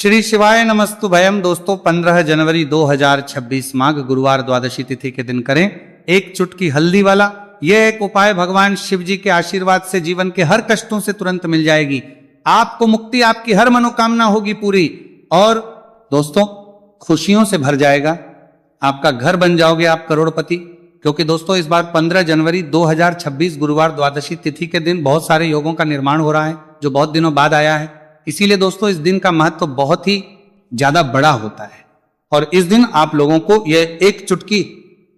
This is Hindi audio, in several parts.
श्री शिवाय नमस्तु भयम। दोस्तों 15 जनवरी 2026 माघ गुरुवार द्वादशी तिथि के दिन करें एक चुटकी हल्दी वाला। यह एक उपाय भगवान शिव जी के आशीर्वाद से जीवन के हर कष्टों से तुरंत मिल जाएगी। आपको मुक्ति, आपकी हर मनोकामना होगी पूरी और दोस्तों खुशियों से भर जाएगा। आपका घर बन जाओगे आप करोड़पति। क्योंकि दोस्तों इस बार 15 जनवरी 2026 गुरुवार द्वादशी तिथि के दिन बहुत सारे योगों का निर्माण हो रहा है जो बहुत दिनों बाद आया है। इसीलिए दोस्तों इस दिन का महत्व बहुत ही ज्यादा बड़ा होता है और इस दिन आप लोगों को यह एक चुटकी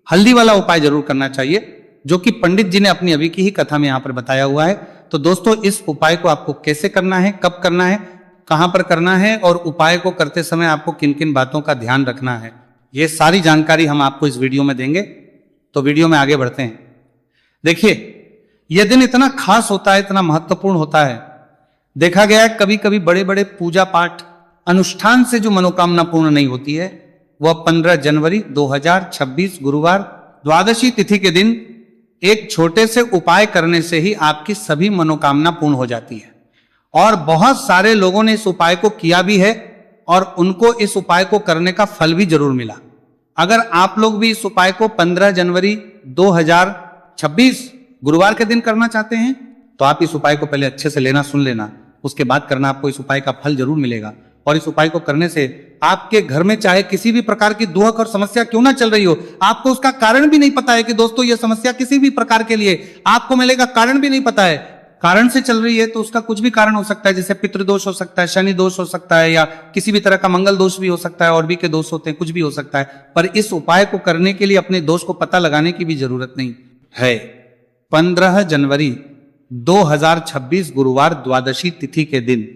हल्दी वाला उपाय जरूर करना चाहिए जो कि पंडित जी ने अपनी अभी की ही कथा में यहां पर बताया हुआ है। तो दोस्तों इस उपाय को आपको कैसे करना है, कब करना है, कहां पर करना है और उपाय को करते समय आपको किन किन बातों का ध्यान रखना है, ये सारी जानकारी हम आपको इस वीडियो में देंगे। तो वीडियो में आगे बढ़ते हैं। देखिए यह दिन इतना खास होता है, इतना महत्वपूर्ण होता है। देखा गया है कभी कभी बड़े बड़े पूजा पाठ अनुष्ठान से जो मनोकामना पूर्ण नहीं होती है वह 15 जनवरी 2026 गुरुवार द्वादशी तिथि के दिन एक छोटे से उपाय करने से ही आपकी सभी मनोकामना पूर्ण हो जाती है। और बहुत सारे लोगों ने इस उपाय को किया भी है और उनको इस उपाय को करने का फल भी जरूर मिला। अगर आप लोग भी इस उपाय को 15 जनवरी 2026 गुरुवार के दिन करना चाहते हैं तो आप इस उपाय को पहले अच्छे से लेना, सुन लेना, उसके बाद करना। आपको इस उपाय का फल जरूर मिलेगा और इस उपाय को करने से आपके घर में चाहे किसी भी प्रकार की दुख और समस्या क्यों ना चल रही हो, आपको उसका कारण भी नहीं पता है कि दोस्तों यह समस्या किसी भी प्रकार के लिए आपको मिलेगा, कारण भी नहीं पता है, कारण से चल रही है तो उसका कुछ भी कारण हो सकता है। जैसे पितृदोष हो सकता है, शनि दोष हो सकता है या किसी भी तरह का मंगल दोष भी हो सकता है और भी के दोष होते हैं, कुछ भी हो सकता है। पर इस उपाय को करने के लिए अपने दोष को पता लगाने की भी जरूरत नहीं है। 15 जनवरी 2026 गुरुवार द्वादशी तिथि के दिन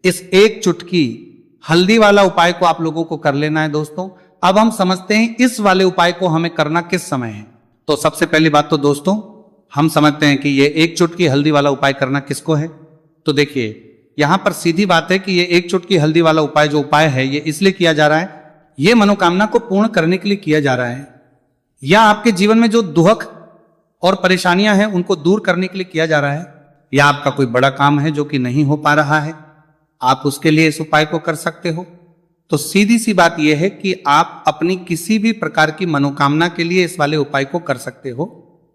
इस एक चुटकी हल्दी वाला उपाय को आप लोगों को कर लेना है। दोस्तों अब हम समझते हैं इस वाले उपाय को हमें करना किस समय है। तो सबसे पहली बात तो दोस्तों हम समझते हैं कि ये एक चुटकी हल्दी वाला उपाय करना किसको है। तो देखिए यहां पर सीधी बात है कि ये एक चुटकी हल्दी वाला उपाय जो उपाय है ये इसलिए किया जा रहा है, ये मनोकामना को पूर्ण करने के लिए किया जा रहा है या आपके जीवन में जो दुख और परेशानियां हैं उनको दूर करने के लिए किया जा रहा है, या आपका कोई बड़ा काम है जो कि नहीं हो पा रहा है, आप उसके लिए इस उपाय को कर सकते हो। तो सीधी सी बात यह है कि आप अपनी किसी भी प्रकार की मनोकामना के लिए इस वाले उपाय को कर सकते हो।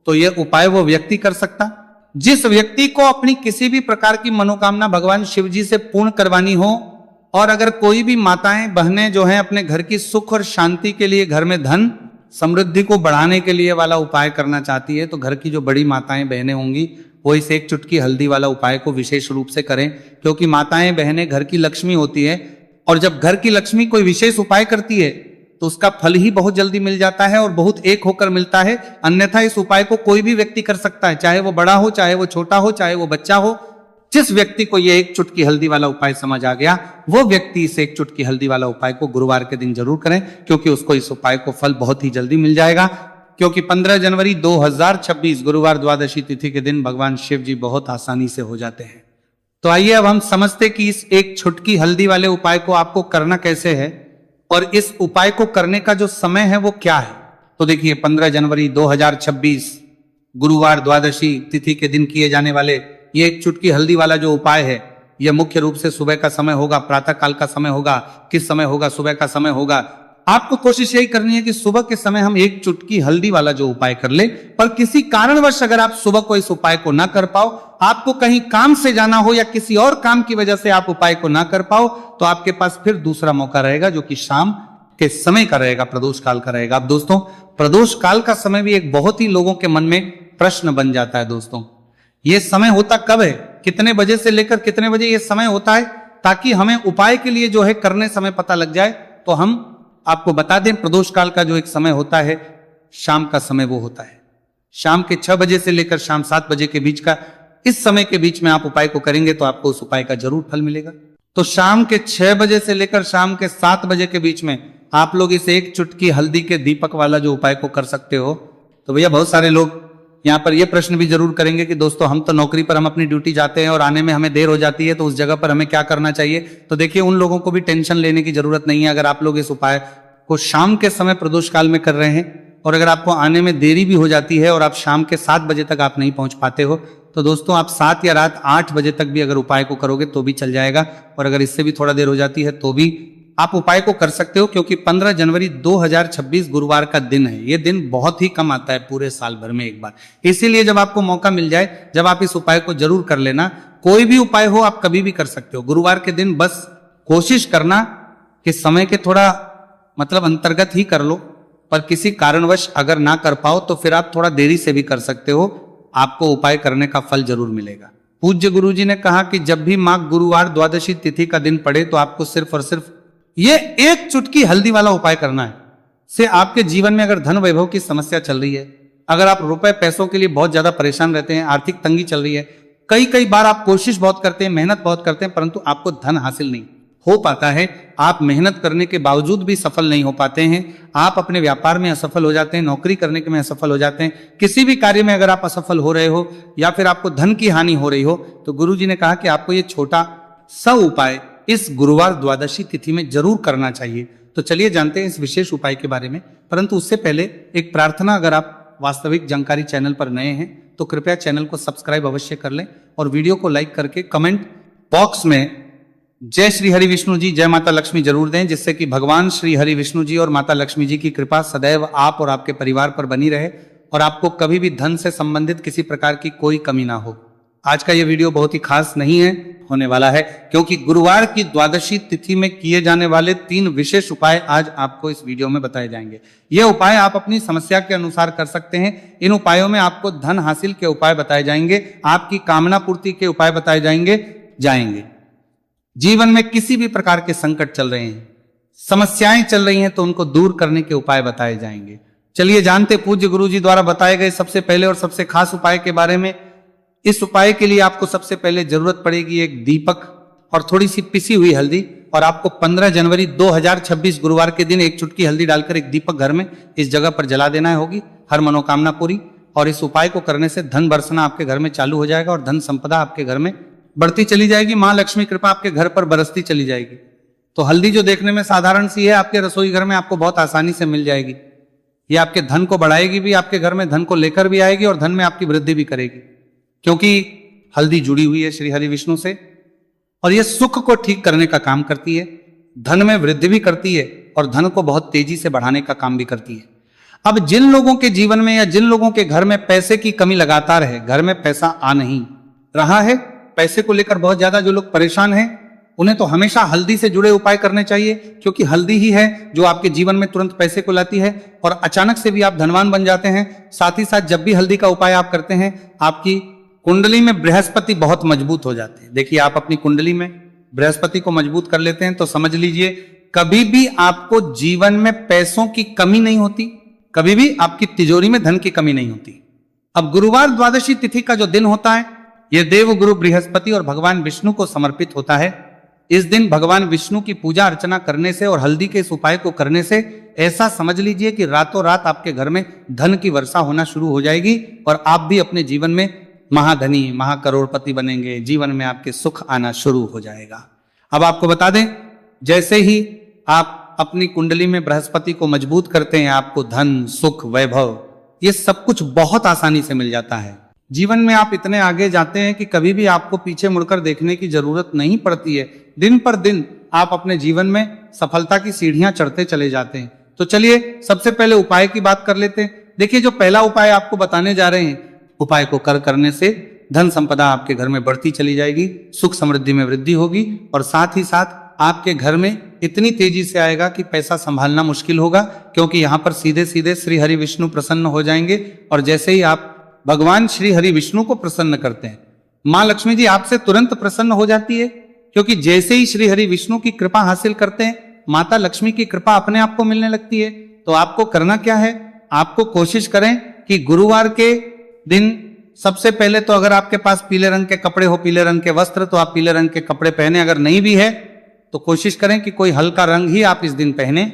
तो यह उपाय वो व्यक्ति कर सकता जिस व्यक्ति को अपनी किसी भी प्रकार की मनोकामना भगवान शिव जी से पूर्ण करवानी हो। और अगर कोई भी माताएं बहनें जो हैं अपने घर की सुख और शांति के लिए, घर में धन समृद्धि को बढ़ाने के लिए वाला उपाय करना चाहती है तो घर की जो बड़ी माताएं बहनें होंगी वो इस एक चुटकी हल्दी वाला उपाय को विशेष रूप से करें। क्योंकि माताएं बहनें घर की लक्ष्मी होती है और जब घर की लक्ष्मी कोई विशेष उपाय करती है तो उसका फल ही बहुत जल्दी मिल जाता है और बहुत एक होकर मिलता है। अन्यथा इस उपाय को कोई भी व्यक्ति कर सकता है, चाहे वो बड़ा हो, चाहे वो छोटा हो, चाहे वो बच्चा हो। जिस व्यक्ति को ये एक चुटकी हल्दी वाला उपाय समझ आ गया वो व्यक्ति इस एक चुटकी हल्दी वाला उपाय को गुरुवार के दिन जरूर करें, क्योंकि उसको इस उपाय को फल बहुत ही जल्दी मिल जाएगा। क्योंकि 15 जनवरी 2026 गुरुवार द्वादशी तिथि के दिन भगवान शिव जी बहुत आसानी से हो जाते हैं। तो आइए अब हम समझते कि इस एक चुटकी हल्दी वाले उपाय को आपको करना कैसे है और इस उपाय को करने का जो समय है वो क्या है। तो देखिए 15 जनवरी 2026 गुरुवार द्वादशी तिथि के दिन किए जाने वाले ये एक चुटकी हल्दी वाला जो उपाय है यह मुख्य रूप से सुबह का समय होगा, प्रातः काल का समय होगा। किस समय होगा? सुबह का समय होगा। आपको कोशिश यही करनी है कि सुबह के समय हम एक चुटकी हल्दी वाला जो उपाय कर ले। पर किसी कारणवश अगर आप सुबह को इस उपाय को ना कर पाओ, आपको कहीं काम से जाना हो या किसी और काम की वजह से आप उपाय को ना कर पाओ तो आपके पास फिर दूसरा मौका रहेगा जो कि शाम के समय का रहेगा, प्रदोष काल का रहेगा। अब दोस्तों प्रदोष काल का समय भी एक बहुत ही लोगों के मन में प्रश्न बन जाता है। दोस्तों ये समय होता कब है, कितने बजे से लेकर कितने बजे ये समय होता है, ताकि हमें उपाय के लिए जो है करने समय पता लग जाए। तो हम आपको बता दें प्रदोष काल का जो एक समय होता है शाम का समय वो होता है शाम के 6 बजे से लेकर शाम 7 बजे के बीच का। इस समय के बीच में आप उपाय को करेंगे तो आपको उस उपाय का जरूर फल मिलेगा। तो शाम के 6 बजे से लेकर शाम के 7 बजे के बीच में आप लोग इस एक चुटकी हल्दी के दीपक वाला जो उपाय को कर सकते हो। तो भैया बहुत सारे लोग यहाँ पर ये प्रश्न भी जरूर करेंगे कि दोस्तों हम तो नौकरी पर हम अपनी ड्यूटी जाते हैं और आने में हमें देर हो जाती है, तो उस जगह पर हमें क्या करना चाहिए। तो देखिए उन लोगों को भी टेंशन लेने की जरूरत नहीं है। अगर आप लोग इस उपाय को शाम के समय प्रदोष काल में कर रहे हैं और अगर आपको आने में देरी भी हो जाती है और आप शाम के 7 बजे तक आप नहीं पहुंच पाते हो, तो दोस्तों आप 7 या रात 8 बजे तक भी अगर उपाय को करोगे तो भी चल जाएगा। और अगर इससे भी थोड़ा देर हो जाती है तो भी आप उपाय को कर सकते हो, क्योंकि 15 जनवरी 2026 गुरुवार का दिन है। ये दिन बहुत ही कम आता है पूरे साल भर में एक बार। इसीलिए जब आपको मौका मिल जाए, जब आप इस उपाय को जरूर कर लेना। कोई भी उपाय हो आप कभी भी कर सकते हो। गुरुवार के दिन बस कोशिश करना कि समय के थोड़ा अंतर्गत ही कर लो, पर किसी कारणवश अगर ना कर पाओ तो फिर आप थोड़ा देरी से भी कर सकते हो, आपको उपाय करने का फल जरूर मिलेगा। पूज्य गुरुजी ने कहा कि जब भी माघ गुरुवार द्वादशी तिथि का दिन पड़े तो आपको सिर्फ और सिर्फ ये एक चुटकी हल्दी वाला उपाय करना है। से आपके जीवन में अगर धन वैभव की समस्या चल रही है, अगर आप रुपए पैसों के लिए बहुत ज्यादा परेशान रहते हैं, आर्थिक तंगी चल रही है, कई बार आप कोशिश बहुत करते हैं, मेहनत बहुत करते हैं, परंतु आपको धन हासिल नहीं हो पाता है, आप मेहनत करने के बावजूद भी सफल नहीं हो पाते हैं, आप अपने व्यापार में असफल हो जाते हैं, नौकरी करने के में असफल हो जाते हैं, किसी भी कार्य में अगर आप असफल हो रहे हो या फिर आपको धन की हानि हो रही हो, तो गुरुजी ने कहा कि आपको ये छोटा सा उपाय इस गुरुवार द्वादशी तिथि में जरूर करना चाहिए। तो चलिए जानते हैं इस विशेष उपाय के बारे में। परंतु उससे पहले एक प्रार्थना, अगर आप वास्तविक जानकारी चैनल पर नए हैं तो कृपया चैनल को सब्सक्राइब अवश्य कर लें और वीडियो को लाइक करके कमेंट बॉक्स में जय श्री हरि विष्णु जी, जय माता लक्ष्मी जरूर दें, जिससे कि भगवान श्री हरि विष्णु जी और माता लक्ष्मी जी की कृपा सदैव आप और आपके परिवार पर बनी रहे और आपको कभी भी धन से संबंधित किसी प्रकार की कोई कमी ना हो। आज का यह वीडियो बहुत ही खास नहीं है होने वाला है, क्योंकि गुरुवार की द्वादशी तिथि में किए जाने वाले 3 विशेष उपाय आज आपको इस वीडियो में बताए जाएंगे। ये उपाय आप अपनी समस्या के अनुसार कर सकते हैं। इन उपायों में आपको धन हासिल के उपाय बताए जाएंगे, आपकी कामना पूर्ति के उपाय बताए जाएंगे। जीवन में किसी भी प्रकार के संकट चल रहे हैं, समस्याएं चल रही हैं, तो उनको दूर करने के उपाय बताए जाएंगे। चलिए जानते पूज्य गुरु जी द्वारा बताए गए सबसे पहले और सबसे खास उपाय के बारे में। इस उपाय के लिए आपको सबसे पहले जरूरत पड़ेगी एक दीपक और थोड़ी सी पिसी हुई हल्दी, और आपको 15 जनवरी 2026 गुरुवार के दिन एक चुटकी हल्दी डालकर एक दीपक घर में इस जगह पर जला देना होगी। हर मनोकामना पूरी। और इस उपाय को करने से धन बरसना आपके घर में चालू हो जाएगा और धन संपदा आपके घर में बढ़ती चली जाएगी। मां लक्ष्मी कृपा आपके घर पर बरसती चली जाएगी। तो हल्दी जो देखने में साधारण सी है, आपके रसोई घर में आपको बहुत आसानी से मिल जाएगी। ये आपके धन को बढ़ाएगी भी, आपके घर में धन को लेकर भी आएगी और धन में आपकी वृद्धि भी करेगी, क्योंकि हल्दी जुड़ी हुई है श्री हरि विष्णु से और यह सुख को ठीक करने का काम करती है, धन में वृद्धि भी करती है और धन को बहुत तेजी से बढ़ाने का काम भी करती है। अब जिन लोगों के जीवन में या जिन लोगों के घर में पैसे की कमी लगातार है, घर में पैसा आ नहीं रहा है, पैसे को लेकर बहुत ज्यादा जो लोग परेशान हैं, उन्हें तो हमेशा हल्दी से जुड़े उपाय करने चाहिए, क्योंकि हल्दी ही है जो आपके जीवन में तुरंत पैसे को लाती है और अचानक से भी आप धनवान बन जाते हैं। साथ ही साथ जब भी हल्दी का उपाय आप करते हैं, आपकी कुंडली में बृहस्पति बहुत मजबूत हो जाते हैं। देखिए, आप अपनी कुंडली में बृहस्पति को मजबूत कर लेते हैं तो समझ लीजिए कभी भी आपको जीवन में पैसों की कमी नहीं होती, कभी भी आपकी तिजोरी में धन की कमी नहीं होती। अब गुरुवार द्वादशी तिथि का जो दिन होता है, यह देव गुरु बृहस्पति और भगवान विष्णु को समर्पित होता है। इस दिन भगवान विष्णु की पूजा अर्चना करने से और हल्दी के इस उपाय को करने से ऐसा समझ लीजिए कि रातों रात आपके घर में धन की वर्षा होना शुरू हो जाएगी और आप भी अपने जीवन में महाधनी, महाकरोड़पति बनेंगे। जीवन में आपके सुख आना शुरू हो जाएगा। अब आपको बता दें, जैसे ही आप अपनी कुंडली में बृहस्पति को मजबूत करते हैं, आपको धन, सुख, वैभव ये सब कुछ बहुत आसानी से मिल जाता है। जीवन में आप इतने आगे जाते हैं कि कभी भी आपको पीछे मुड़कर देखने की जरूरत नहीं पड़ती है। दिन पर दिन आप अपने जीवन में सफलता की सीढ़ियां चढ़ते चले जाते हैं। तो चलिए सबसे पहले उपाय की बात कर लेते हैं। देखिए, जो पहला उपाय आपको बताने जा रहे हैं, उपाय को करने से धन संपदा आपके घर में बढ़ती चली जाएगी, सुख समृद्धि में वृद्धि होगी और साथ ही साथ आपके घर में इतनी तेजी से आएगा कि पैसा संभालना मुश्किल होगा, क्योंकि यहाँ पर सीधे सीधे श्री हरि विष्णु प्रसन्न हो जाएंगे। और जैसे ही आप भगवान श्री हरि विष्णु को प्रसन्न करते हैं, मां लक्ष्मी जी आपसे तुरंत प्रसन्न हो जाती है, क्योंकि जैसे ही श्री हरि विष्णु की कृपा हासिल करते हैं, माता लक्ष्मी की कृपा अपने आप को मिलने लगती है। तो आपको करना क्या है, आपको कोशिश करें कि गुरुवार के दिन सबसे पहले तो अगर आपके पास पीले रंग के कपड़े हो, पीले रंग के वस्त्र, तो आप पीले रंग के कपड़े पहने। अगर नहीं भी है तो कोशिश करें कि कोई हल्का रंग ही आप इस दिन पहने।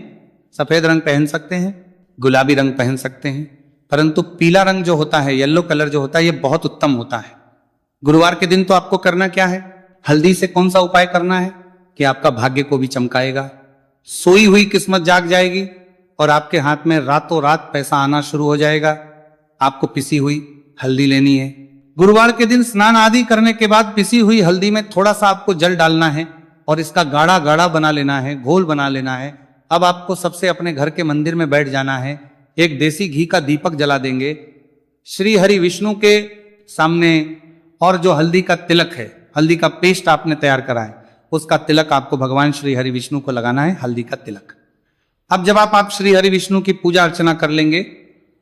सफेद रंग पहन सकते हैं, गुलाबी रंग पहन सकते हैं, परंतु पीला रंग जो होता है, येलो कलर जो होता है, ये बहुत उत्तम होता है। गुरुवार के दिन तो आपको करना क्या है, हल्दी से कौन सा उपाय करना है कि आपका भाग्य को भी चमकाएगा, सोई हुई किस्मत जाग जाएगी, और आपके हाथ में रातों रात पैसा आना शुरू हो जाएगा। आपको पिसी हुई हल्दी लेनी है। गुरुवार के दिन स्नान आदि करने के बाद पिसी हुई हल्दी में थोड़ा सा आपको जल डालना है और इसका गाढ़ा गाढ़ा बना लेना है, घोल बना लेना है। अब आपको सबसे अपने घर के मंदिर में बैठ जाना है, एक देसी घी का दीपक जला देंगे श्री हरि विष्णु के सामने, और जो हल्दी का तिलक है, हल्दी का पेस्ट आपने तैयार करा है, उसका तिलक आपको भगवान श्री हरि विष्णु को लगाना है, हल्दी का तिलक। अब जब आप श्री हरि विष्णु की पूजा अर्चना कर लेंगे,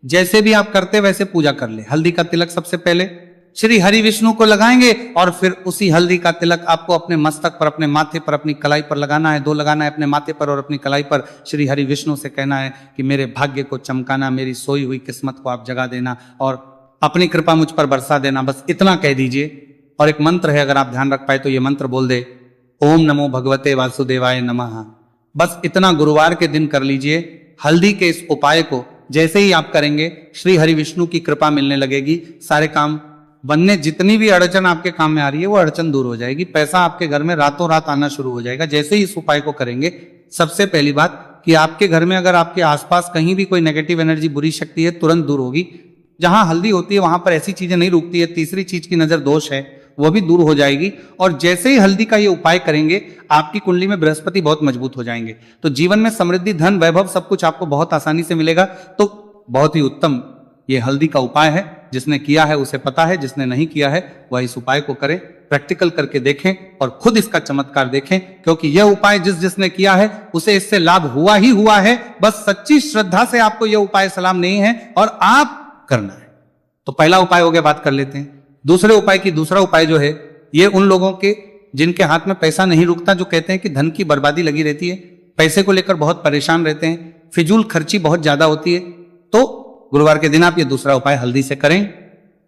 जैसे भी आप करते वैसे पूजा कर ले। हल्दी का तिलक सबसे पहले श्री हरि विष्णु को लगाएंगे और फिर उसी हल्दी का तिलक आपको अपने मस्तक पर, अपने माथे पर, अपनी कलाई पर लगाना है। 2 लगाना है अपने माथे पर और अपनी कलाई पर। श्री हरि विष्णु से कहना है कि मेरे भाग्य को चमकाना, मेरी सोई हुई किस्मत को आप जगा देना और अपनी कृपा मुझ पर बरसा देना। बस इतना कह दीजिए। और एक मंत्र है, अगर आप ध्यान रख पाए तो ये मंत्र बोल दे, ओम नमो भगवते वासुदेवाय नमः। बस इतना गुरुवार के दिन कर लीजिए। हल्दी के इस उपाय को जैसे ही आप करेंगे, श्री हरि विष्णु की कृपा मिलने लगेगी, सारे काम बनने, जितनी भी अड़चन आपके काम में आ रही है वो अड़चन दूर हो जाएगी। पैसा आपके घर में रातों रात आना शुरू हो जाएगा जैसे ही इस उपाय को करेंगे। सबसे पहली बात कि आपके घर में अगर आपके आसपास कहीं भी कोई नेगेटिव एनर्जी, बुरी शक्ति है, तुरंत दूर होगी। जहां हल्दी होती है वहां पर ऐसी चीजें नहीं रुकती है। तीसरी चीज की नजर दोष है, वो भी दूर हो जाएगी। और जैसे ही हल्दी का ये उपाय करेंगे, आपकी कुंडली में बृहस्पति बहुत मजबूत हो जाएंगे, तो जीवन में समृद्धि, धन, वैभव सब कुछ आपको बहुत आसानी से मिलेगा। तो बहुत ही उत्तम ये हल्दी का उपाय है। जिसने किया है उसे पता है, जिसने नहीं किया है वह इस उपाय को करे, प्रैक्टिकल करके देखें और खुद इसका चमत्कार देखें। क्योंकि यह उपाय जिसने किया है उसे इससे लाभ हुआ ही हुआ है। बस सच्ची श्रद्धा से आपको यह उपाय सलाम नहीं है और आप करना है। तो पहला उपाय हो गया, बात कर लेते हैं दूसरे उपाय की। दूसरा उपाय जो है, ये उन लोगों के जिनके हाथ में पैसा नहीं रुकता, जो कहते हैं कि धन की बर्बादी लगी रहती है, पैसे को लेकर बहुत परेशान रहते हैं, फिजूल खर्ची बहुत ज्यादा होती है, तो गुरुवार के दिन आप ये दूसरा उपाय हल्दी से करें।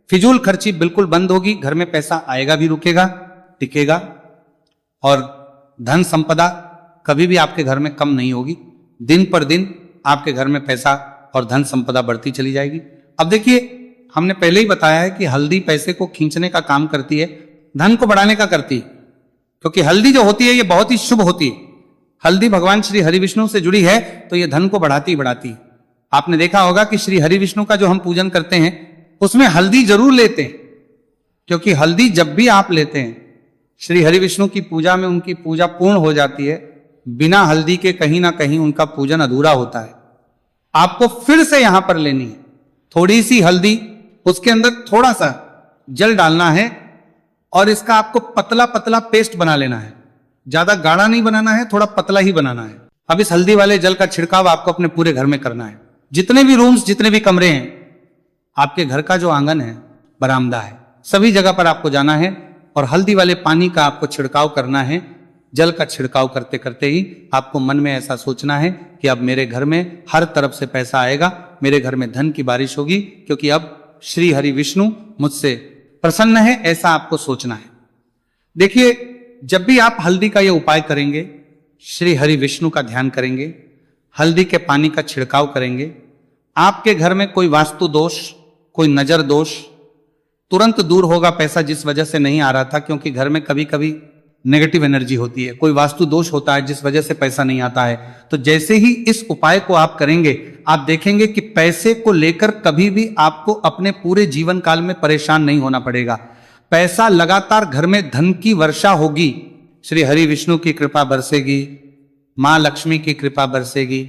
फिजूल खर्ची बिल्कुल बंद होगी, घर में पैसा आएगा भी, रुकेगा, टिकेगा, और धन संपदा कभी भी आपके घर में कम नहीं होगी। दिन पर दिन आपके घर में पैसा और धन संपदा बढ़ती चली जाएगी। अब देखिए, हमने पहले ही बताया है कि हल्दी पैसे को खींचने का काम करती है, धन को बढ़ाने का करती है। क्योंकि हल्दी जो होती है ये बहुत ही शुभ होती है। हल्दी भगवान श्री हरि विष्णु से जुड़ी है तो ये धन को बढ़ाती ही बढ़ाती है। आपने देखा होगा कि श्री हरि विष्णु का जो हम पूजन करते हैं उसमें हल्दी जरूर लेते हैं, क्योंकि हल्दी जब भी आप लेते हैं श्री हरि विष्णु की पूजा में, उनकी पूजा पूर्ण हो जाती है। बिना हल्दी के कहीं ना कहीं उनका पूजन अधूरा होता है। आपको फिर से यहां पर लेनी है थोड़ी सी हल्दी, उसके अंदर थोड़ा सा जल डालना है और इसका आपको पतला पतला पेस्ट बना लेना है। ज्यादा गाढ़ा नहीं बनाना है, थोड़ा पतला ही बनाना है। अब इस हल्दी वाले जल का छिड़काव आपको अपने पूरे घर में करना है। जितने भी रूम्स, जितने भी कमरे हैं, आपके घर का जो आंगन है, बरामदा है, सभी जगह पर आपको जाना है और हल्दी वाले पानी का आपको छिड़काव करना है। जल का छिड़काव करते करते ही आपको मन में ऐसा सोचना है कि अब मेरे घर में हर तरफ से पैसा आएगा, मेरे घर में धन की बारिश होगी, क्योंकि अब श्री हरि विष्णु मुझसे प्रसन्न है, ऐसा आपको सोचना है। देखिए, जब भी आप हल्दी का यह उपाय करेंगे, श्री हरि विष्णु का ध्यान करेंगे, हल्दी के पानी का छिड़काव करेंगे, आपके घर में कोई वास्तु दोष, कोई नजर दोष तुरंत दूर होगा। पैसा जिस वजह से नहीं आ रहा था, क्योंकि घर में कभी कभी नेगेटिव एनर्जी होती है, कोई वास्तु दोष होता है जिस वजह से पैसा नहीं आता है। तो जैसे ही इस उपाय को आप करेंगे, आप देखेंगे कि पैसे को लेकर कभी भी आपको अपने पूरे जीवन काल में परेशान नहीं होना पड़ेगा। पैसा लगातार घर में, धन की वर्षा होगी, श्री हरि विष्णु की कृपा बरसेगी, मां लक्ष्मी की कृपा बरसेगी।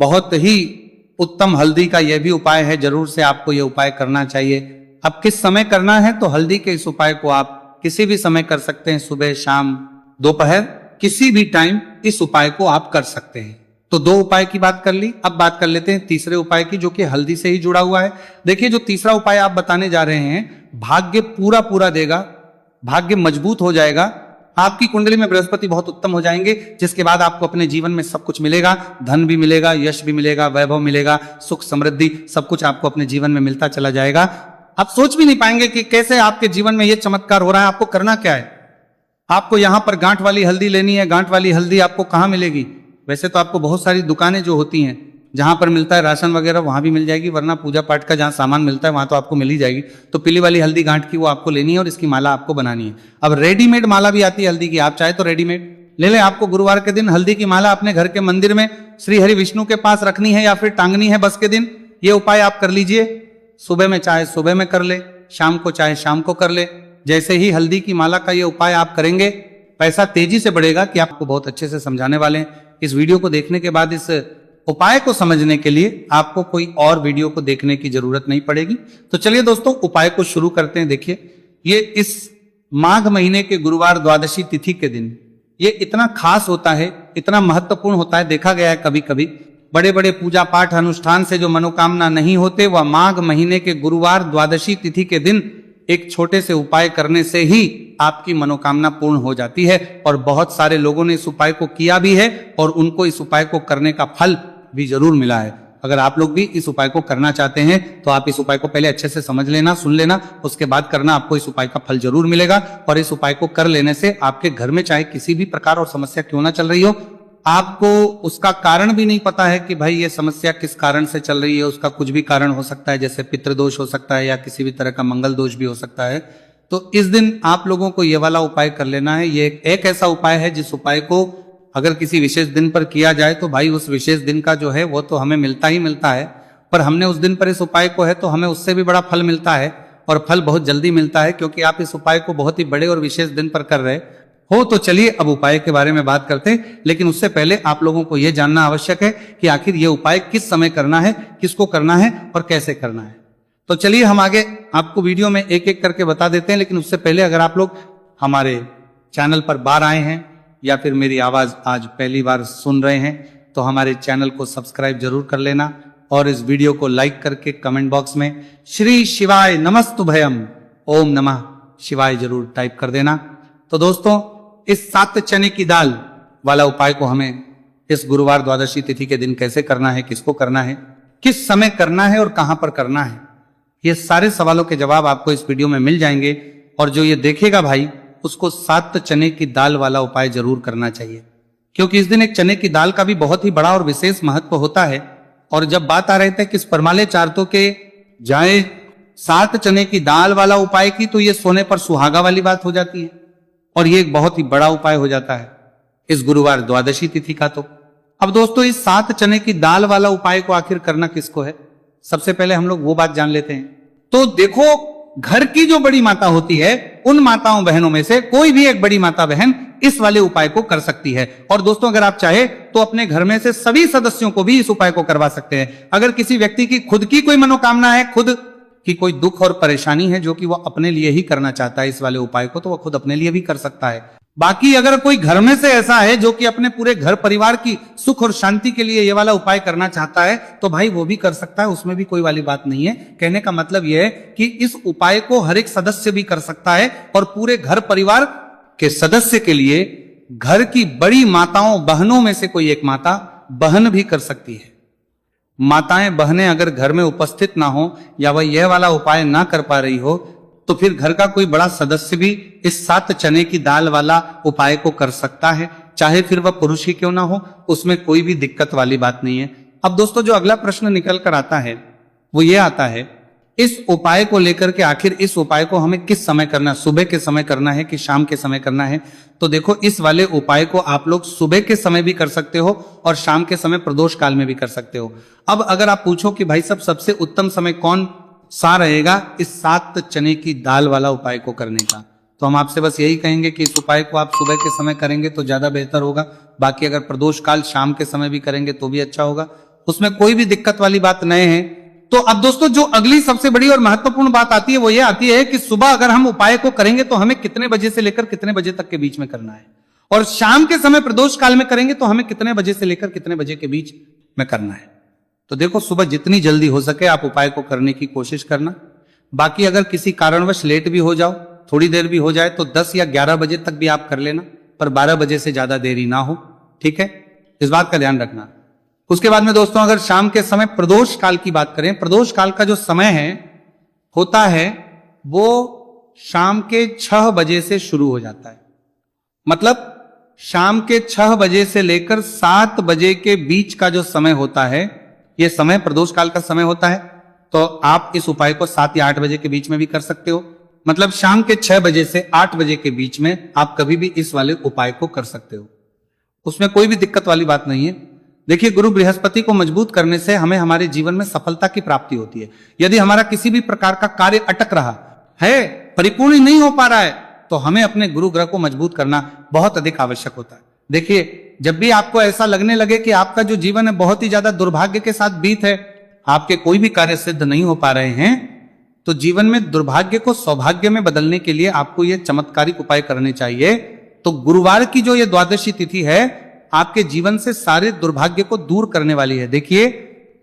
बहुत ही उत्तम हल्दी का यह भी उपाय है, जरूर से आपको यह उपाय करना चाहिए। अब किस समय करना है, तो हल्दी के इस उपाय को आप किसी भी समय कर सकते हैं, सुबह, शाम, दोपहर, किसी भी टाइम इस उपाय को आप कर सकते हैं। तो 2 उपाय की बात कर ली। अब बात कर लेते हैं तीसरे उपाय की, जो कि हल्दी से ही जुड़ा हुआ है। देखिए, जो तीसरा उपाय आप बताने जा रहे हैं, भाग्य पूरा पूरा देगा, भाग्य मजबूत हो जाएगा, आपकी कुंडली में बृहस्पति बहुत उत्तम हो जाएंगे, जिसके बाद आपको अपने जीवन में सब कुछ मिलेगा, धन भी मिलेगा, यश भी मिलेगा, वैभव मिलेगा, सुख समृद्धि सब कुछ आपको अपने जीवन में मिलता चला जाएगा। आप सोच भी नहीं पाएंगे कि कैसे आपके जीवन में यह चमत्कार हो रहा है। आपको करना क्या है, आपको यहां पर गांठ वाली हल्दी लेनी है। गांठ वाली हल्दी आपको कहां मिलेगी? वैसे तो आपको बहुत सारी दुकानें जो होती हैं, जहां पर मिलता है राशन वगैरह, वहां भी मिल जाएगी, वरना पूजा पाठ का जहां सामान मिलता है वहां तो आपको मिल ही जाएगी। तो पीली वाली हल्दी गांठ की वो आपको लेनी है और इसकी माला आपको बनानी है। अब रेडीमेड माला भी आती है हल्दी की, आप चाहे तो रेडीमेड ले लें। आपको गुरुवार के दिन हल्दी की माला अपने घर के मंदिर में श्री हरि विष्णु के पास रखनी है या फिर टांगनी है बस के दिन, ये उपाय आप कर लीजिए। सुबह में चाहे सुबह में कर ले, शाम को चाहे शाम को कर ले। जैसे ही हल्दी की माला का ये उपाय आप करेंगे, पैसा तेजी से बढ़ेगा कि आपको बहुत अच्छे से समझाने वाले हैं। इस वीडियो को देखने के बाद इस उपाय को समझने के लिए आपको कोई और वीडियो को देखने की जरूरत नहीं पड़ेगी। तो चलिए दोस्तों, उपाय को शुरू करते हैं। देखिए, ये इस माघ महीने के गुरुवार द्वादशी तिथि के दिन ये इतना खास होता है, इतना महत्वपूर्ण होता है। देखा गया है कभी कभी बड़े बड़े पूजा पाठ अनुष्ठान से जो मनोकामना नहीं होते, वह माघ महीने के गुरुवार द्वादशी तिथि के दिन एक छोटे से उपाय करने से ही आपकी मनोकामना पूर्ण हो जाती है। और बहुत सारे लोगों ने इस उपाय को किया भी है और उनको इस उपाय को करने का फल भी जरूर मिला है। अगर आप लोग भी इस उपाय को करना चाहते हैं तो आप इस उपाय को पहले अच्छे से समझ लेना, सुन लेना, उसके बाद करना। आपको इस उपाय का फल जरूर मिलेगा। और इस उपाय को कर लेने से आपके घर में चाहे किसी भी प्रकार और समस्या क्यों ना चल रही हो, आपको उसका कारण भी नहीं पता है कि भाई ये समस्या किस कारण से चल रही है। उसका कुछ भी कारण हो सकता है, जैसे पितृदोष हो सकता है या किसी भी तरह का मंगल दोष भी हो सकता है। तो इस दिन आप लोगों को ये वाला उपाय कर लेना है। ये एक ऐसा उपाय है जिस उपाय को अगर किसी विशेष दिन पर किया जाए तो भाई उस विशेष दिन का जो है वो तो हमें मिलता ही मिलता है, पर हमने उस दिन पर इस उपाय को है तो हमें उससे भी बड़ा फल मिलता है। और फल बहुत जल्दी मिलता है क्योंकि आप इस उपाय को बहुत ही बड़े और विशेष दिन पर कर रहे हो। तो चलिए अब उपाय के बारे में बात करते हैं, लेकिन उससे पहले आप लोगों को यह जानना आवश्यक है कि आखिर ये उपाय किस समय करना है, किसको करना है और कैसे करना है। तो चलिए हम आगे आपको वीडियो में एक एक करके बता देते हैं। लेकिन उससे पहले अगर आप लोग हमारे चैनल पर बाहर आए हैं या फिर मेरी आवाज आज पहली बार सुन रहे हैं तो हमारे चैनल को सब्सक्राइब जरूर कर लेना और इस वीडियो को लाइक करके कमेंट बॉक्स में श्री शिवाय नमस्तुभयम ओम नमः शिवाय जरूर टाइप कर देना। तो दोस्तों, इस 7 चने की दाल वाला उपाय को हमें इस गुरुवार द्वादशी तिथि के दिन कैसे करना है, किसको करना है, किस समय करना है और कहां पर करना है, ये सारे सवालों के जवाब आपको इस वीडियो में मिल जाएंगे। और जो ये देखेगा भाई, उसको 7 चने की दाल वाला उपाय जरूर करना चाहिए, क्योंकि इस दिन एक चने की दाल का भी बहुत ही बड़ा और विशेष महत्व होता है। और जब बात आ रही थी कि परमाले चारतों के जाए 7 चने की दाल वाला उपाय की, तो ये सोने पर सुहागा वाली बात हो जाती है और ये एक बहुत ही बड़ा उपाय हो जाता है इस गुरुवार द्वादशी तिथि का। तो अब दोस्तों, इस 7 चने की दाल वाला उपाय को आखिर करना किसको है, सबसे पहले हम लोग वो बात जान लेते हैं। तो देखो, घर की जो बड़ी माता होती है, उन माताओं बहनों में से कोई भी एक बड़ी माता बहन इस वाले उपाय को कर सकती है। और दोस्तों, अगर आप चाहे तो अपने घर में से सभी सदस्यों को भी इस उपाय को करवा सकते हैं। अगर किसी व्यक्ति की खुद की कोई मनोकामना है, खुद की कोई दुख और परेशानी है जो कि वो अपने लिए ही करना चाहता है इस वाले उपाय को, तो वो खुद अपने लिए भी कर सकता है। बाकी अगर कोई घर में से ऐसा है जो कि अपने पूरे घर परिवार की सुख और शांति के लिए ये वाला उपाय करना चाहता है, तो भाई वो भी कर सकता है, उसमें भी कोई वाली बात नहीं है। कहने का मतलब यह है कि इस उपाय को हर एक सदस्य भी कर सकता है और पूरे घर परिवार के सदस्य के लिए घर की बड़ी माताओं बहनों में से कोई एक माता बहन भी कर सकती है। माताएं बहनें अगर घर में उपस्थित ना हो या वह यह वाला उपाय ना कर पा रही हो, तो फिर घर का कोई बड़ा सदस्य भी इस 7 चने की दाल वाला उपाय को कर सकता है, चाहे फिर वह पुरुष ही क्यों ना हो, उसमें कोई भी दिक्कत वाली बात नहीं है। अब दोस्तों, जो अगला प्रश्न निकल कर आता है वो ये आता है, इस उपाय को लेकर के आखिर इस उपाय को हमें किस समय करना है, सुबह के समय करना है कि शाम के समय करना है। तो देखो, इस वाले उपाय को आप लोग सुबह के समय भी कर सकते हो और शाम के समय प्रदोष काल में भी कर सकते हो। अब अगर आप पूछो कि भाई सब सबसे उत्तम समय कौन सा रहेगा इस 7 चने की दाल वाला उपाय को करने का, तो हम आपसे बस यही कहेंगे कि इस उपाय को आप सुबह के समय करेंगे तो ज्यादा बेहतर होगा। बाकी अगर प्रदोष काल शाम के समय भी करेंगे तो भी अच्छा होगा, उसमें कोई भी दिक्कत वाली बात नहीं है। तो अब दोस्तों, जो अगली सबसे बड़ी और महत्वपूर्ण बात आती है वो ये आती है कि सुबह अगर हम उपाय को करेंगे तो हमें कितने बजे से लेकर कितने बजे तक के बीच में करना है, और शाम के समय प्रदोष काल में करेंगे तो हमें कितने बजे से लेकर कितने बजे के बीच में करना है। तो देखो, सुबह जितनी जल्दी हो सके आप उपाय को करने की कोशिश करना। बाकी अगर किसी कारणवश लेट भी हो जाओ, थोड़ी देर भी हो जाए, तो 10 या 11 बजे तक भी आप कर लेना, पर 12 बजे से ज्यादा देरी ना हो, ठीक है, इस बात का ध्यान रखना। उसके बाद में दोस्तों, अगर शाम के समय प्रदोष काल की बात करें, प्रदोष काल का जो समय है होता है वो शाम के 6 बजे से शुरू हो जाता है। मतलब शाम के 6 बजे से लेकर 7 बजे के बीच का जो समय होता है, यह समय प्रदोष काल का समय होता है। तो आप इस उपाय को 7 या 8 बजे के बीच में भी कर सकते हो। मतलब शाम के 6 बजे से 8 बजे के बीच में आप कभी भी इस वाले उपाय को कर सकते हो। उसमें कोई भी दिक्कत वाली बात नहीं है। देखिए, गुरु बृहस्पति को मजबूत करने से हमें हमारे जीवन में सफलता की प्राप्ति होती है। यदि हमारा किसी भी प्रकार का कार्य अटक रहा है, परिपूर्ण नहीं हो पा रहा है, तो हमें अपने गुरु ग्रह को मजबूत करना बहुत अधिक आवश्यक होता है। देखिए, जब भी आपको ऐसा लगने लगे कि आपका जो जीवन है बहुत ही ज्यादा दुर्भाग्य के साथ बीत है, आपके कोई भी कार्य सिद्ध नहीं हो पा रहे हैं, तो जीवन में दुर्भाग्य को सौभाग्य में बदलने के लिए आपको ये चमत्कारिक उपाय करने चाहिए। तो गुरुवार की जो ये द्वादशी तिथि है, आपके जीवन से सारे दुर्भाग्य को दूर करने वाली है। देखिए,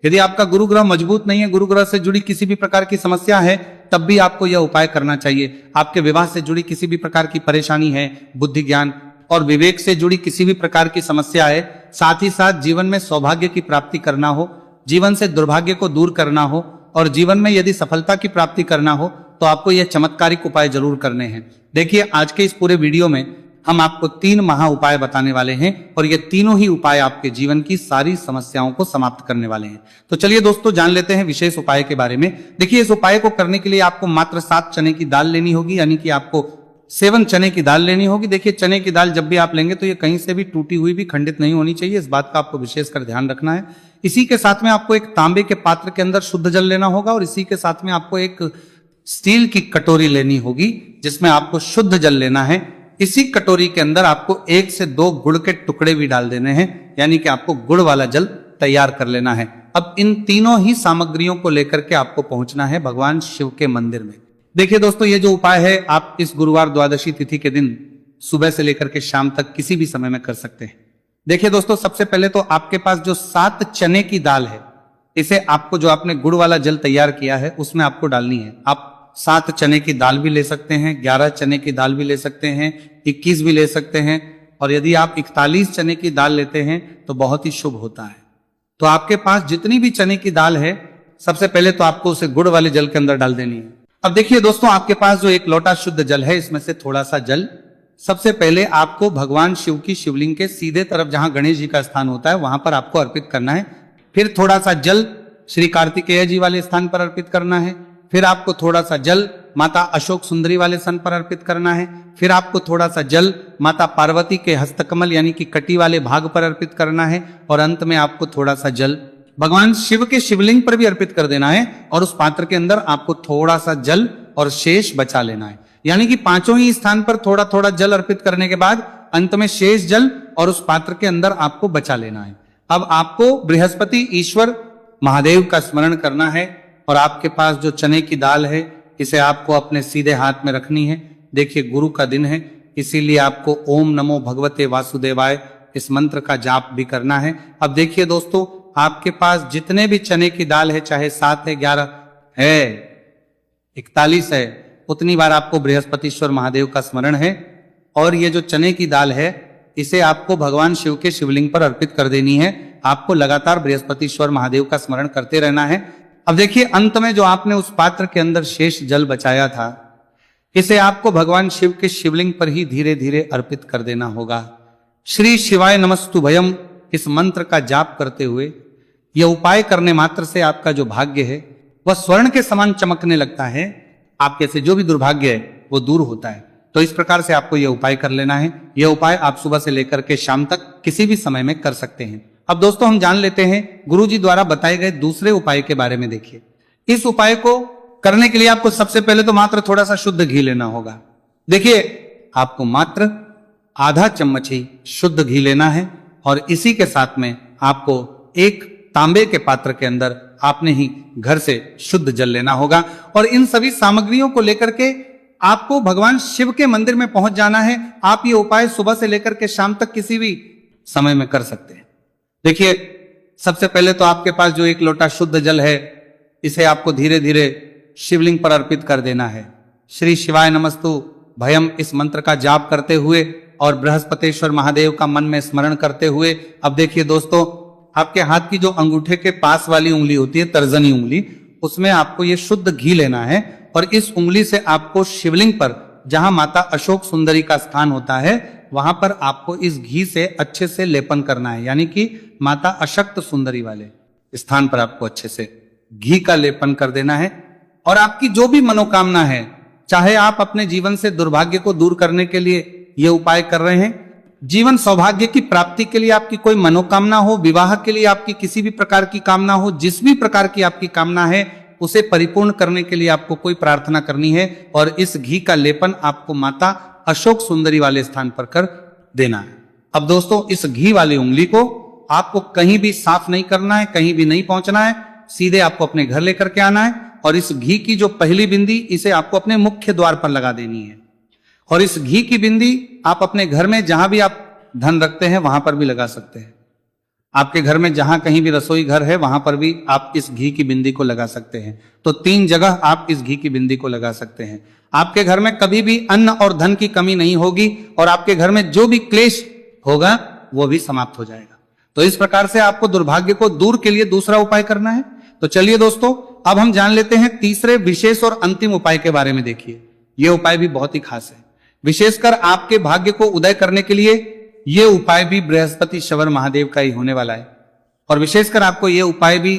यदि आपका गुरु ग्रह मजबूत नहीं है, गुरु ग्रह से जुड़ी किसी भी प्रकार की समस्या है, तब भी आपको यह उपाय करना चाहिए। आपके विवाह से जुड़ी किसी भी प्रकार की परेशानी है, बुद्धि ज्ञान और विवेक से जुड़ी किसी भी प्रकार की समस्या है, साथ ही साथ जीवन में सौभाग्य की प्राप्ति करना हो, जीवन से दुर्भाग्य को दूर करना हो और जीवन में यदि सफलता की प्राप्ति करना हो, तो आपको यह चमत्कारिक उपाय जरूर करने हैं। देखिए, आज के इस पूरे वीडियो में हम आपको 3 महा उपाय बताने वाले हैं और ये तीनों ही उपाय आपके जीवन की सारी समस्याओं को समाप्त करने वाले हैं। तो चलिए दोस्तों, जान लेते हैं विशेष उपाय के बारे में। देखिए, इस उपाय को करने के लिए आपको मात्र 7 चने की दाल लेनी होगी, यानी कि आपको 7 चने की दाल लेनी होगी। देखिए, चने की दाल जब भी आप लेंगे तो ये कहीं से भी टूटी हुई भी खंडित नहीं होनी चाहिए, इस बात का आपको विशेषकर ध्यान रखना है। इसी के साथ में आपको एक तांबे के पात्र के अंदर शुद्ध जल लेना होगा और इसी के साथ में आपको एक स्टील की कटोरी लेनी होगी जिसमें आपको शुद्ध जल लेना है। इसी कटोरी के अंदर आपको 1 से 2 गुड़ के टुकड़े भी डाल देने हैं, यानी कि आपको गुड़ वाला जल तैयार कर लेना है। अब इन तीनों ही सामग्रियों को लेकर के आपको पहुंचना है भगवान शिव के मंदिर में। देखिए दोस्तों, ये जो उपाय है आप इस गुरुवार द्वादशी तिथि के दिन सुबह से लेकर के शाम तक किसी भी समय में कर सकते हैं। देखिए दोस्तों, सबसे पहले तो आपके पास जो 7 चने की दाल है, इसे आपको जो आपने गुड़ वाला जल तैयार किया है उसमें आपको डालनी है। आप 7 चने की दाल भी ले सकते हैं, 11 चने की दाल भी ले सकते हैं, 21 भी ले सकते हैं, और यदि आप 41 चने की दाल लेते हैं तो बहुत ही शुभ होता है। तो आपके पास जितनी भी चने की दाल है, सबसे पहले तो आपको उसे गुड़ वाले जल के अंदर डाल देनी है। अब देखिए दोस्तों, आपके पास जो 1 लोटा शुद्ध जल है, इसमें से थोड़ा सा जल सबसे पहले आपको भगवान शिव की शिवलिंग के सीधे तरफ जहां गणेश जी का स्थान होता है वहां पर आपको अर्पित करना है। फिर थोड़ा सा जल श्री कार्तिकेय जी वाले स्थान पर अर्पित करना है। फिर आपको थोड़ा सा जल माता अशोक सुंदरी वाले स्थान पर अर्पित करना है। फिर आपको थोड़ा सा जल माता पार्वती के हस्तकमल यानी कि कटी वाले भाग पर अर्पित करना है। और अंत में आपको थोड़ा सा जल भगवान शिव के शिवलिंग पर भी अर्पित कर देना है और उस पात्र के अंदर आपको थोड़ा सा जल और शेष बचा लेना है। यानी कि 5 ही स्थान पर थोड़ा थोड़ा जल अर्पित करने के बाद अंत में शेष जल और उस पात्र के अंदर आपको बचा लेना है। अब आपको बृहस्पति ईश्वर महादेव का स्मरण करना है और आपके पास जो चने की दाल है इसे आपको अपने सीधे हाथ में रखनी है। देखिए, गुरु का दिन है, इसीलिए आपको ओम नमो भगवते वासुदेवाय इस मंत्र का जाप भी करना है। अब देखिए दोस्तों, आपके पास जितने भी चने की दाल है, चाहे 7 है, 11 है, 41 है, उतनी बार आपको बृहस्पतिश्वर महादेव का स्मरण है। और ये जो चने की दाल है इसे आपको भगवान शिव के शिवलिंग पर अर्पित कर देनी है। आपको लगातार बृहस्पतिश्वर महादेव का स्मरण करते रहना है। अब देखिए, अंत में जो आपने उस पात्र के अंदर शेष जल बचाया था, इसे आपको भगवान शिव के शिवलिंग पर ही धीरे धीरे अर्पित कर देना होगा। श्री शिवाय नमस्तु भयम इस मंत्र का जाप करते हुए यह उपाय करने मात्र से आपका जो भाग्य है वह स्वर्ण के समान चमकने लगता है। आपके से जो भी दुर्भाग्य है वो दूर होता है। तो इस प्रकार से आपको यह उपाय कर लेना है। यह उपाय आप सुबह से लेकर के शाम तक किसी भी समय में कर सकते हैं। अब दोस्तों, हम जान लेते हैं गुरु जी द्वारा बताए गए दूसरे उपाय के बारे में। देखिए, इस उपाय को करने के लिए आपको सबसे पहले तो मात्र थोड़ा सा शुद्ध घी लेना होगा। देखिए, आपको मात्र आधा चम्मच ही शुद्ध घी लेना है और इसी के साथ में आपको एक तांबे के पात्र के अंदर आपने ही घर से शुद्ध जल लेना होगा। और इन सभी सामग्रियों को लेकर के आपको भगवान शिव के मंदिर में पहुंच जाना है। आप ये उपाय सुबह से लेकर के शाम तक किसी भी समय में कर सकते हैं। देखिए, सबसे पहले तो आपके पास जो 1 लोटा शुद्ध जल है, इसे आपको धीरे धीरे शिवलिंग पर अर्पित कर देना है। श्री शिवाय नमस्तु भयम इस मंत्र का जाप करते हुए और बृहस्पतिश्वर महादेव का मन में स्मरण करते हुए। अब देखिए दोस्तों, आपके हाथ की जो अंगूठे के पास वाली उंगली होती है, तर्जनी उंगली, उसमें आपको ये शुद्ध घी लेना है और इस उंगली से आपको शिवलिंग पर जहां माता अशोक सुंदरी का स्थान होता है वहां पर आपको इस घी से अच्छे से लेपन करना है। यानी कि माता अशक्त सुंदरी वाले स्थान पर आपको अच्छे से घी का लेपन कर देना है। और आपकी जो भी मनोकामना है, चाहे आप अपने जीवन से दुर्भाग्य को दूर करने के लिए ये उपाय कर रहे हैं, जीवन सौभाग्य की प्राप्ति के लिए आपकी कोई मनोकामना हो, विवाह के लिए आपकी किसी भी प्रकार की कामना हो, जिस भी प्रकार की आपकी कामना है उसे परिपूर्ण करने के लिए आपको कोई प्रार्थना करनी है और इस घी का लेपन आपको माता अशोक सुंदरी वाले स्थान पर कर देना है। अब दोस्तों, इस घी वाली उंगली को आपको कहीं भी साफ नहीं करना है, कहीं भी नहीं पहुंचना है, सीधे आपको अपने घर लेकर के आना है और इस घी की जो पहली बिंदी इसे आपको अपने मुख्य द्वार पर लगा देनी है। और इस घी की बिंदी आप अपने घर में जहां भी आप धन रखते हैं वहां पर भी लगा सकते हैं। आपके घर में जहां कहीं भी रसोई घर है वहां पर भी आप इस घी की बिंदी को लगा सकते हैं। तो 3 जगह आप इस घी की बिंदी को लगा सकते हैं। आपके घर में कभी भी अन्न और धन की कमी नहीं होगी और आपके घर में जो भी क्लेश होगा वो भी समाप्त हो जाएगा। तो इस प्रकार से आपको दुर्भाग्य को दूर के लिए दूसरा उपाय करना है। तो चलिए दोस्तों, अब हम जान लेते हैं तीसरे विशेष और अंतिम उपाय के बारे में। देखिए, यह उपाय भी बहुत ही खास है। विशेषकर आपके भाग्य को उदय करने के लिए यह उपाय भी बृहस्पति श्रवण महादेव का ही होने वाला है और विशेषकर आपको यह उपाय भी